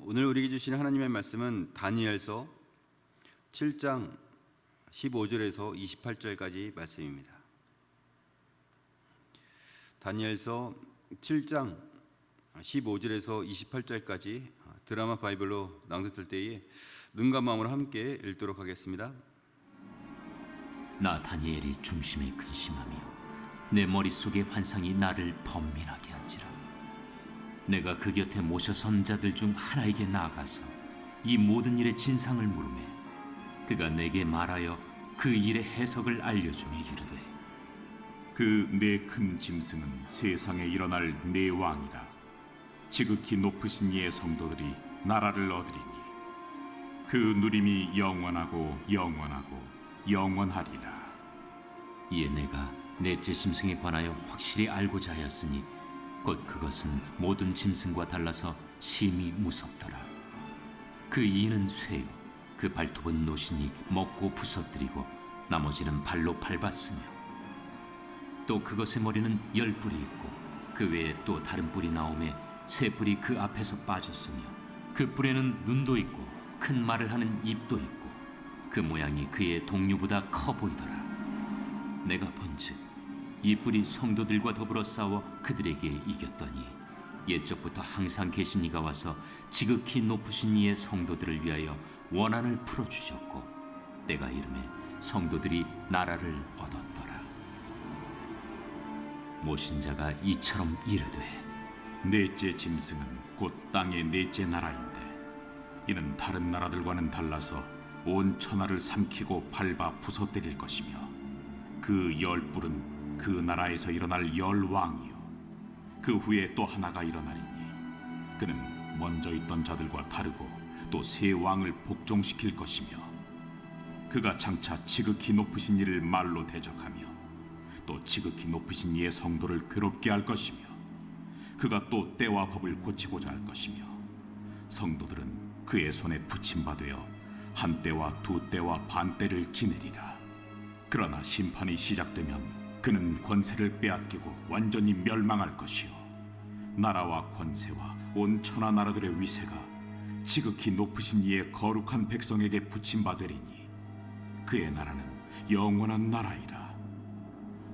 오늘 우리에게 주신 하나님의 말씀은 다니엘서 7장 15절에서 28절까지 말씀입니다. 다니엘서 7장 15절에서 28절까지 드라마 바이블로 낭독될 때에 눈과 마음으로 함께 읽도록 하겠습니다. 나 다니엘이 중심에 근심하며 내 머릿속의 환상이 나를 번민하게 한지라. 내가 그 곁에 모셔 선 자들 중 하나에게 나아가서 이 모든 일의 진상을 물으매 그가 내게 말하여 그 일의 해석을 알려주며 이르되, 그 네 큰 짐승은 세상에 일어날 네 왕이라. 지극히 높으신 이의 성도들이 나라를 얻으리니 그 누림이 영원하고 영원하고 영원하리라. 이에 내가 넷째 짐승에 관하여 확실히 알고자 하였으니 곧 그것은 모든 짐승과 달라서 심히 무섭더라. 그 이는 쇠요, 그 발톱은 노신이 먹고 부서뜨리고 나머지는 발로 밟았으며, 또 그것의 머리는 10뿔이 있고 그 외에 또 다른 뿔이 나오매 세 뿔이 그 앞에서 빠졌으며, 그 뿔에는 눈도 있고 큰 말을 하는 입도 있고 그 모양이 그의 동류보다 커 보이더라. 내가 본즉 이 뿔이 성도들과 더불어 싸워 그들에게 이겼더니 옛적부터 항상 계신 이가 와서 지극히 높으신 이의 성도들을 위하여 원한을 풀어주셨고 내가 이름에 성도들이 나라를 얻었더라. 모신 자가 이처럼 이르되, 넷째 짐승은 곧 땅의 넷째 나라인데 이는 다른 나라들과는 달라서 온 천하를 삼키고 밟아 부서뜨릴 것이며, 그 10뿔은 그 나라에서 일어날 10왕이요 그 후에 또 하나가 일어나리니 그는 먼저 있던 자들과 다르고 또 새 왕을 복종시킬 것이며, 그가 장차 지극히 높으신 이를 말로 대적하며 또 지극히 높으신 이의 성도를 괴롭게 할 것이며, 그가 또 때와 법을 고치고자 할 것이며, 성도들은 그의 손에 붙임받되어 한 때와 두 때와 반 때를 지내리라. 그러나 심판이 시작되면 그는 권세를 빼앗기고 완전히 멸망할 것이요 나라와 권세와 온 천하 나라들의 위세가 지극히 높으신 이의 거룩한 백성에게 붙임받으리니 그의 나라는 영원한 나라이라.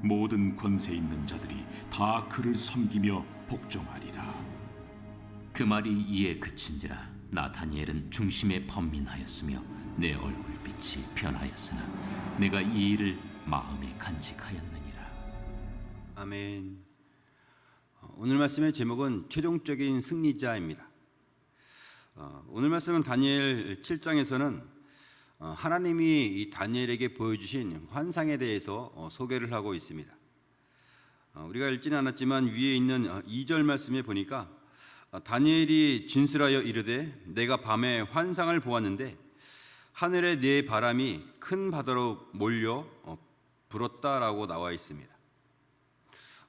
모든 권세 있는 자들이 다 그를 섬기며 복종하리라. 그 말이 이에 그친지라. 나 다니엘은 중심에 번민하였으며 내 얼굴빛이 변하였으나 내가 이 일을 마음에 간직하였느니라. 아멘. 오늘 말씀의 제목은 최종적인 승리자입니다. 오늘 말씀은 다니엘 7장에서는 하나님이 이 다니엘에게 보여주신 환상에 대해서 소개를 하고 있습니다. 우리가 읽지는 않았지만 위에 있는 2절 말씀에 보니까 다니엘이 진술하여 이르되, 내가 밤에 환상을 보았는데 하늘에 네 바람이 큰 바다로 몰려 불었다라고 나와 있습니다.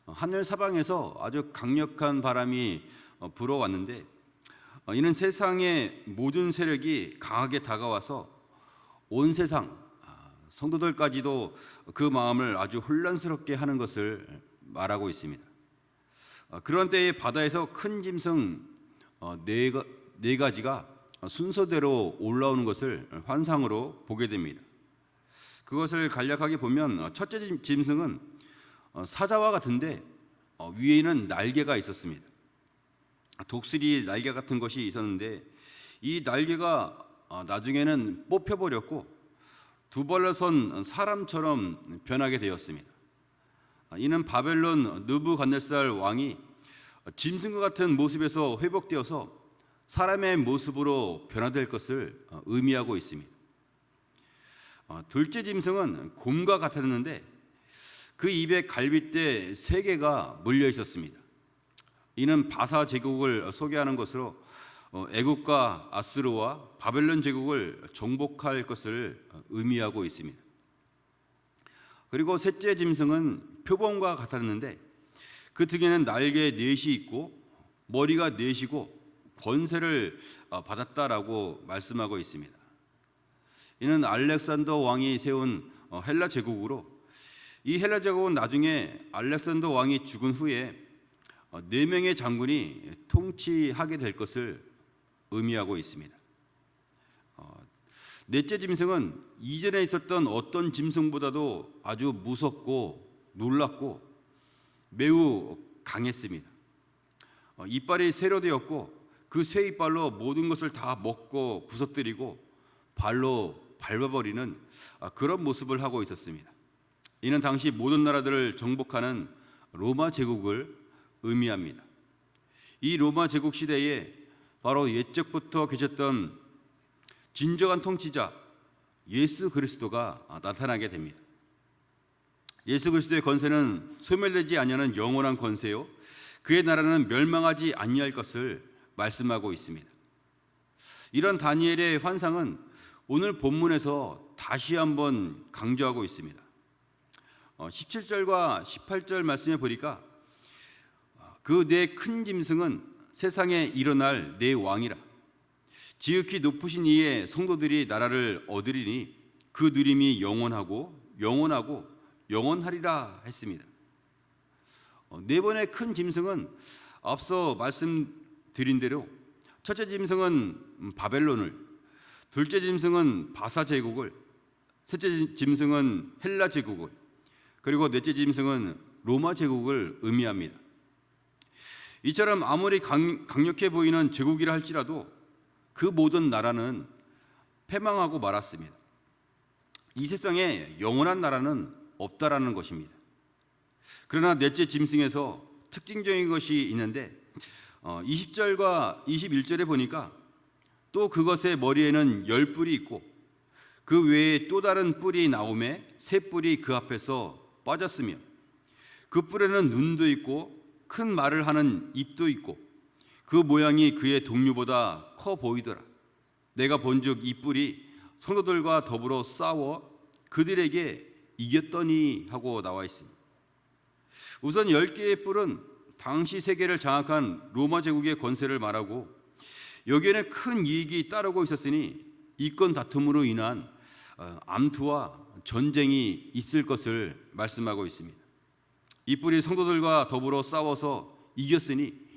하늘 사방에서 아주 강력한 바람이 불어왔는데 이는 세상의 모든 세력이 강하게 다가와서 온 세상 성도들까지도 그 마음을 아주 혼란스럽게 하는 것을 말하고 있습니다. 그런 때에 바다에서 큰 짐승 네 가지가 순서대로 올라오는 것을 환상으로 보게 됩니다. 그것을 간략하게 보면 첫째 짐승은 사자와 같은데 위에는 날개가 있었습니다. 독수리 날개 같은 것이 있었는데 이 날개가 나중에는 뽑혀버렸고 두 발로 선 사람처럼 변하게 되었습니다. 이는 바벨론 느부갓네살 왕이 짐승과 같은 모습에서 회복되어서 사람의 모습으로 변화될 것을 의미하고 있습니다. 둘째 짐승은 곰과 같았는데 그 입에 갈빗대 3개가 물려 있었습니다. 이는 바사 제국을 소개하는 것으로 애국과 아스르와 바벨론 제국을 정복할 것을 의미하고 있습니다. 그리고 셋째 짐승은 표범과 같았는데 그 등에는 날개 4이 있고 머리가 4이고 권세를 받았다라고 말씀하고 있습니다. 이는 알렉산더 왕이 세운 헬라 제국으로, 이 헬라 제국은 나중에 알렉산더 왕이 죽은 후에 4명의 장군이 통치하게 될 것을 의미하고 있습니다. 넷째 짐승은 이전에 있었던 어떤 짐승보다도 아주 무섭고 놀랍고 매우 강했습니다. 이빨이 세로되었고 그 새 이빨로 모든 것을 다 먹고 부서뜨리고 발로 밟아버리는 그런 모습을 하고 있었습니다. 이는 당시 모든 나라들을 정복하는 로마 제국을 의미합니다. 이 로마 제국 시대에 바로 옛적부터 계셨던 진정한 통치자 예수 그리스도가 나타나게 됩니다. 예수 그리스도의 권세는 소멸되지 아니하는 영원한 권세요, 그의 나라는 멸망하지 아니할 것을 말씀하고 있습니다. 이런 다니엘의 환상은 오늘 본문에서 다시 한번 강조하고 있습니다. 17절과 18절 말씀에 보니까 그 내 큰 짐승은 세상에 일어날 내 왕이라. 지극히 높으신 이의 성도들이 나라를 얻으리니 그 누림이 영원하고 영원하고 영원하리라 했습니다. 네 번의 큰 짐승은 앞서 말씀드린 대로 첫째 짐승은 바벨론을, 둘째 짐승은 바사 제국을, 셋째 짐승은 헬라 제국을, 그리고 넷째 짐승은 로마 제국을 의미합니다. 이처럼 아무리 강력해 보이는 제국이라 할지라도 그 모든 나라는 패망하고 말았습니다. 이 세상에 영원한 나라는 없다라는 것입니다. 그러나 넷째 짐승에서 특징적인 것이 있는데 20절과 21절에 보니까 또 그것의 머리에는 10뿔이 있고 그 외에 또 다른 뿔이 나오매 새 뿔이 그 앞에서 빠졌으며 그 뿔에는 눈도 있고 큰 말을 하는 입도 있고 그 모양이 그의 동류보다 커 보이더라. 내가 본즉 이 뿔이 성도들과 더불어 싸워 그들에게 이겼더니 하고 나와 있습니다. 우선 10개의 뿔은 당시 세계를 장악한 로마 제국의 권세를 말하고 여기에는 큰 이익이 따르고 있었으니 이권 다툼으로 인한 암투와 전쟁이 있을 것을 말씀하고 있습니다. 이 뿔이 성도들과 더불어 싸워서 이겼으니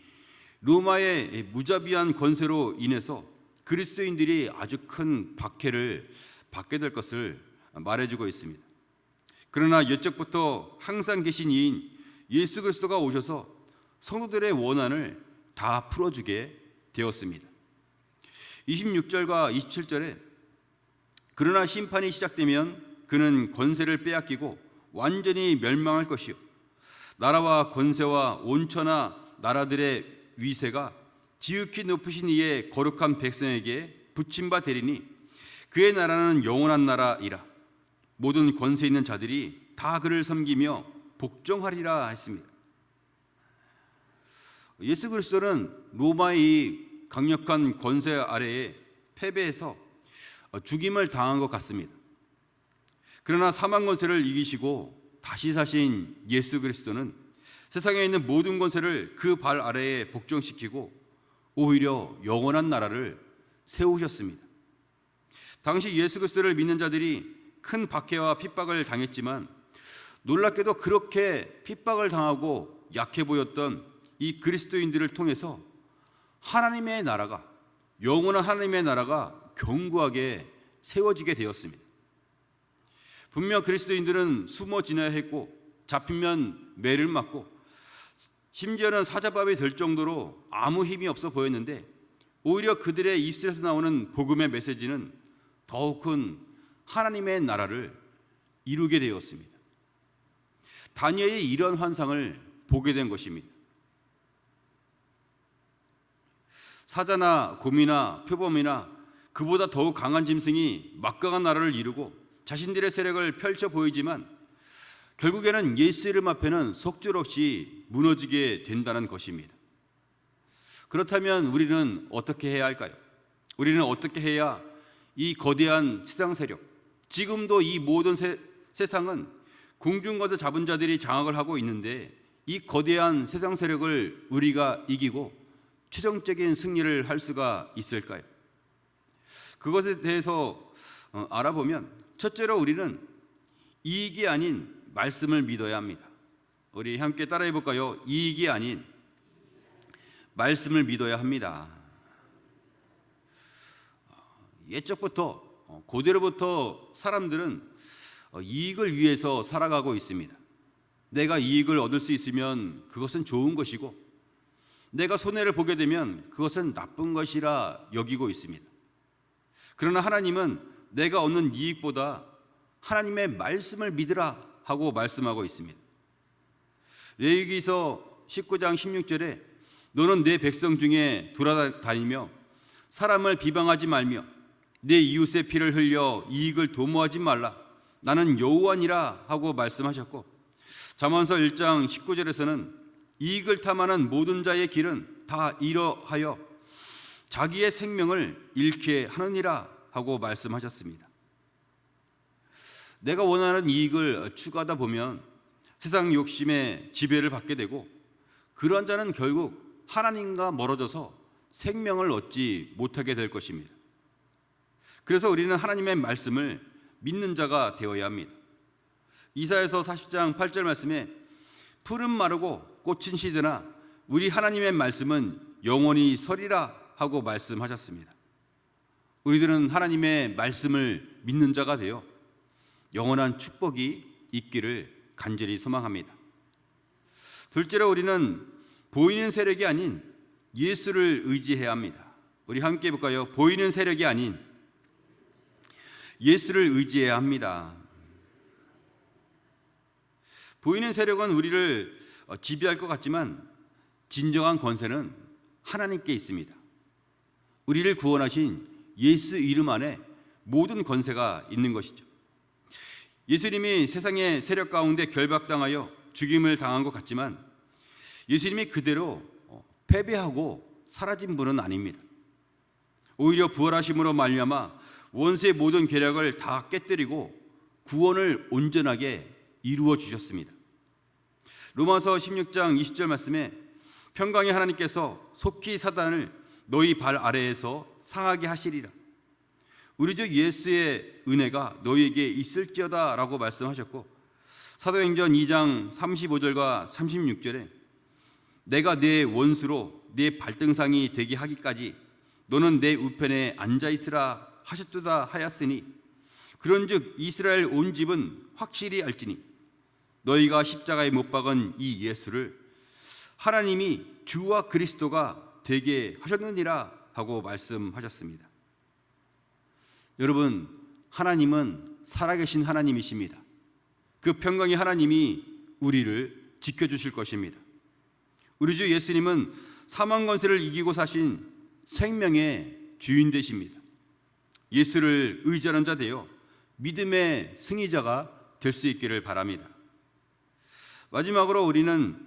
로마의 무자비한 권세로 인해서 그리스도인들이 아주 큰 박해를 받게 될 것을 말해주고 있습니다. 그러나 옛적부터 항상 계신 이인 예수 그리스도가 오셔서 성도들의 원한을 다 풀어주게 되었습니다. 26절과 27절에 그러나 심판이 시작되면 그는 권세를 빼앗기고 완전히 멸망할 것이요 나라와 권세와 온천하 나라들의 위세가 지극히 높으신 이의 거룩한 백성에게 붙임 바 되리니 그의 나라는 영원한 나라이라. 모든 권세 있는 자들이 다 그를 섬기며 복종하리라 했습니다. 예수 그리스도는 로마의 강력한 권세 아래에 패배해서 죽임을 당한 것 같습니다. 그러나 사망 권세를 이기시고 다시 사신 예수 그리스도는 세상에 있는 모든 권세를 그 발 아래에 복종시키고 오히려 영원한 나라를 세우셨습니다. 당시 예수 그리스도를 믿는 자들이 큰 박해와 핍박을 당했지만 놀랍게도 그렇게 핍박을 당하고 약해 보였던 이 그리스도인들을 통해서 하나님의 나라가, 영원한 하나님의 나라가 견고하게 세워지게 되었습니다. 분명 그리스도인들은 숨어 지내야 했고 잡히면 매를 맞고 심지어는 사자밥이 될 정도로 아무 힘이 없어 보였는데 오히려 그들의 입술에서 나오는 복음의 메시지는 더욱 큰 하나님의 나라를 이루게 되었습니다. 다니엘이 이런 환상을 보게 된 것입니다. 사자나 곰이나 표범이나 그보다 더욱 강한 짐승이 막강한 나라를 이루고 자신들의 세력을 펼쳐 보이지만 결국에는 예수 이름 앞에는 속절없이 무너지게 된다는 것입니다. 그렇다면 우리는 어떻게 해야 할까요? 우리는 어떻게 해야 이 거대한 세상 세력, 지금도 이 모든 세상은 공중거서 잡은 자들이 장악을 하고 있는데 이 거대한 세상 세력을 우리가 이기고 최종적인 승리를 할 수가 있을까요? 그것에 대해서 알아보면 첫째로 우리는 이익이 아닌 말씀을 믿어야 합니다. 우리 함께 따라해 볼까요? 이익이 아닌 말씀을 믿어야 합니다. 옛적부터 고대로부터 사람들은 이익을 위해서 살아가고 있습니다. 내가 이익을 얻을 수 있으면 그것은 좋은 것이고 내가 손해를 보게 되면 그것은 나쁜 것이라 여기고 있습니다. 그러나 하나님은 내가 얻는 이익보다 하나님의 말씀을 믿으라 하고 말씀하고 있습니다. 레위기서 19장 16절에 너는 내 백성 중에 돌아다니며 사람을 비방하지 말며 내 이웃의 피를 흘려 이익을 도모하지 말라. 나는 여호와니라 하고 말씀하셨고, 잠언서 1장 19절에서는 이익을 탐하는 모든 자의 길은 다 이러하여 자기의 생명을 잃게 하느니라 하고 말씀하셨습니다. 내가 원하는 이익을 추구하다 보면 세상 욕심에 지배를 받게 되고, 그러한 자는 결국 하나님과 멀어져서 생명을 얻지 못하게 될 것입니다. 그래서 우리는 하나님의 말씀을 믿는 자가 되어야 합니다. 이사야서 40장 8절 말씀에 풀은 마르고 꽃은 시드나 우리 하나님의 말씀은 영원히 서리라 하고 말씀하셨습니다. 우리들은 하나님의 말씀을 믿는 자가 되어 영원한 축복이 있기를 간절히 소망합니다. 둘째로 우리는 보이는 세력이 아닌 예수를 의지해야 합니다. 우리 함께 해볼까요? 보이는 세력이 아닌 예수를 의지해야 합니다. 보이는 세력은 우리를 지배할 것 같지만 진정한 권세는 하나님께 있습니다. 우리를 구원하신 예수 이름 안에 모든 권세가 있는 것이죠. 예수님이 세상의 세력 가운데 결박당하여 죽임을 당한 것 같지만 예수님이 그대로 패배하고 사라진 분은 아닙니다. 오히려 부활하심으로 말미암아 원수의 모든 계략을 다 깨뜨리고 구원을 온전하게 이루어 주셨습니다. 로마서 16장 20절 말씀에 평강의 하나님께서 속히 사단을 너희 발 아래에서 상하게 하시리라. 우리 주 예수의 은혜가 너희에게 있을지어다 라고 말씀하셨고, 사도행전 2장 35절과 36절에 내가 내 원수로 내 발등상이 되게 하기까지 너는 내 우편에 앉아있으라 하셨도다 하였으니 그런즉 이스라엘 온 집은 확실히 알지니 너희가 십자가에 못 박은 이 예수를 하나님이 주와 그리스도가 되게 하셨느니라 하고 말씀하셨습니다. 여러분, 하나님은 살아계신 하나님이십니다. 그 평강의 하나님이 우리를 지켜주실 것입니다. 우리 주 예수님은 사망 권세를 이기고 사신 생명의 주인 되십니다. 예수를 의지하는 자 되어 믿음의 승리자가 될 수 있기를 바랍니다. 마지막으로 우리는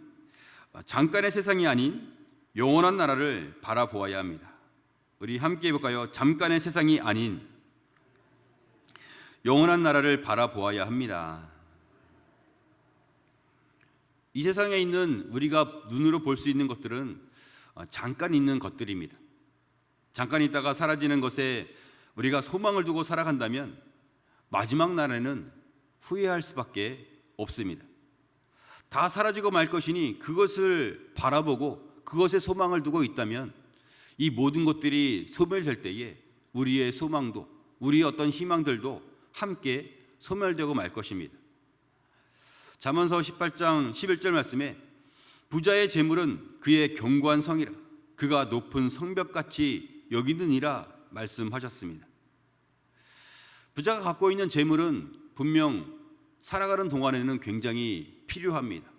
잠깐의 세상이 아닌 영원한 나라를 바라보아야 합니다. 우리 함께 해볼까요? 잠깐의 세상이 아닌 영원한 나라를 바라보아야 합니다. 이 세상에 있는 우리가 눈으로 볼 수 있는 것들은 잠깐 있는 것들입니다. 잠깐 있다가 사라지는 것에 우리가 소망을 두고 살아간다면 마지막 날에는 후회할 수밖에 없습니다. 다 사라지고 말 것이니 그것을 바라보고 그것에 소망을 두고 있다면 이 모든 것들이 소멸될 때에 우리의 소망도, 우리의 어떤 희망들도 함께 소멸되고 말 것입니다. 잠언서 18장 11절 말씀에 부자의 재물은 그의 견고한 성이라 그가 높은 성벽같이 여기느니라 말씀하셨습니다. 부자가 갖고 있는 재물은 분명 살아가는 동안에는 굉장히 필요합니다.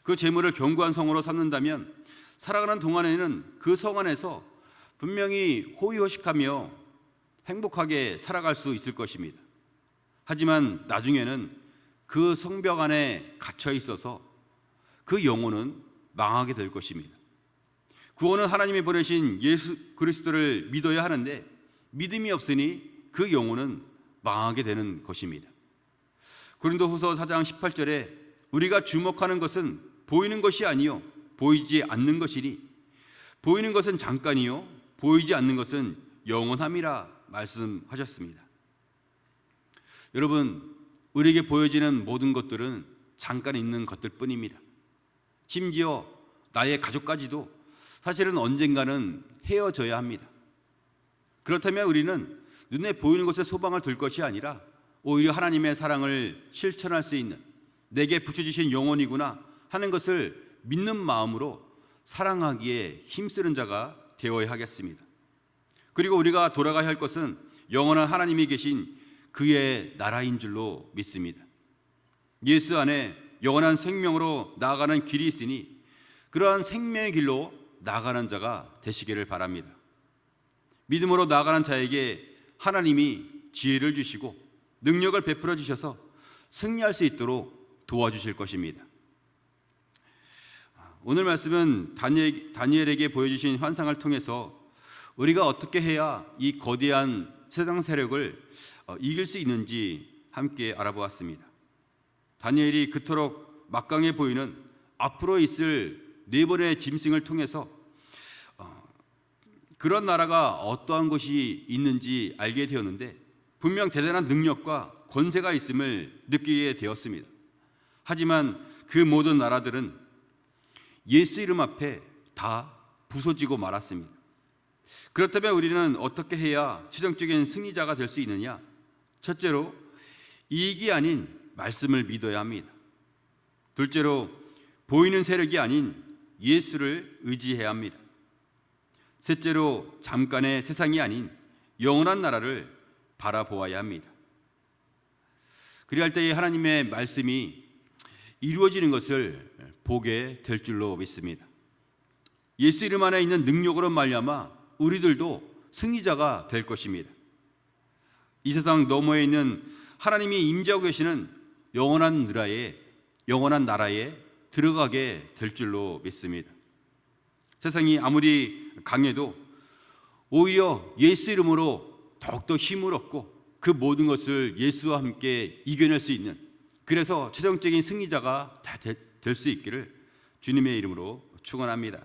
그 재물을 견고한 성으로 삼는다면 살아가는 동안에는 그 성 안에서 분명히 호의호식하며 행복하게 살아갈 수 있을 것입니다. 하지만 나중에는 그 성벽 안에 갇혀 있어서 그 영혼은 망하게 될 것입니다. 구원은 하나님이 보내신 예수 그리스도를 믿어야 하는데 믿음이 없으니 그 영혼은 망하게 되는 것입니다. 고린도후서 4장 18절에 우리가 주목하는 것은 보이는 것이 아니요 보이지 않는 것이니 보이는 것은 잠깐이요 보이지 않는 것은 영원함이라 말씀하셨습니다. 여러분, 우리에게 보여지는 모든 것들은 잠깐 있는 것들 뿐입니다. 심지어 나의 가족까지도 사실은 언젠가는 헤어져야 합니다. 그렇다면 우리는 눈에 보이는 것에 소망을 둘 것이 아니라 오히려 하나님의 사랑을 실천할 수 있는, 내게 붙여주신 영혼이구나 하는 것을 믿는 마음으로 사랑하기에 힘쓰는 자가 되어야 하겠습니다. 그리고 우리가 돌아가야 할 것은 영원한 하나님이 계신 그의 나라인 줄로 믿습니다. 예수 안에 영원한 생명으로 나아가는 길이 있으니 그러한 생명의 길로 나아가는 자가 되시기를 바랍니다. 믿음으로 나아가는 자에게 하나님이 지혜를 주시고 능력을 베풀어 주셔서 승리할 수 있도록 도와주실 것입니다. 오늘 말씀은 다니엘에게 보여주신 환상을 통해서 우리가 어떻게 해야 이 거대한 세상 세력을 이길 수 있는지 함께 알아보았습니다. 다니엘이 그토록 막강해 보이는 앞으로 있을 4번의 짐승을 통해서 그런 나라가 어떠한 것이 있는지 알게 되었는데 분명 대단한 능력과 권세가 있음을 느끼게 되었습니다. 하지만 그 모든 나라들은 예수 이름 앞에 다 부서지고 말았습니다. 그렇다면 우리는 어떻게 해야 최종적인 승리자가 될 수 있느냐? 첫째로 이익이 아닌 말씀을 믿어야 합니다. 둘째로 보이는 세력이 아닌 예수를 의지해야 합니다. 셋째로 잠깐의 세상이 아닌 영원한 나라를 바라보아야 합니다. 그리할 때에 하나님의 말씀이 이루어지는 것을 보게 될 줄로 믿습니다. 예수 이름 안에 있는 능력으로 말미암아 우리들도 승리자가 될 것입니다. 이 세상 너머에 있는 하나님이 임재하고 계시는 영원한 나라에 들어가게 될 줄로 믿습니다. 세상이 아무리 강해도 오히려 예수 이름으로 더욱더 힘을 얻고 그 모든 것을 예수와 함께 이겨낼 수 있는, 그래서 최종적인 승리자가 다 될 수 있기를 주님의 이름으로 축원합니다.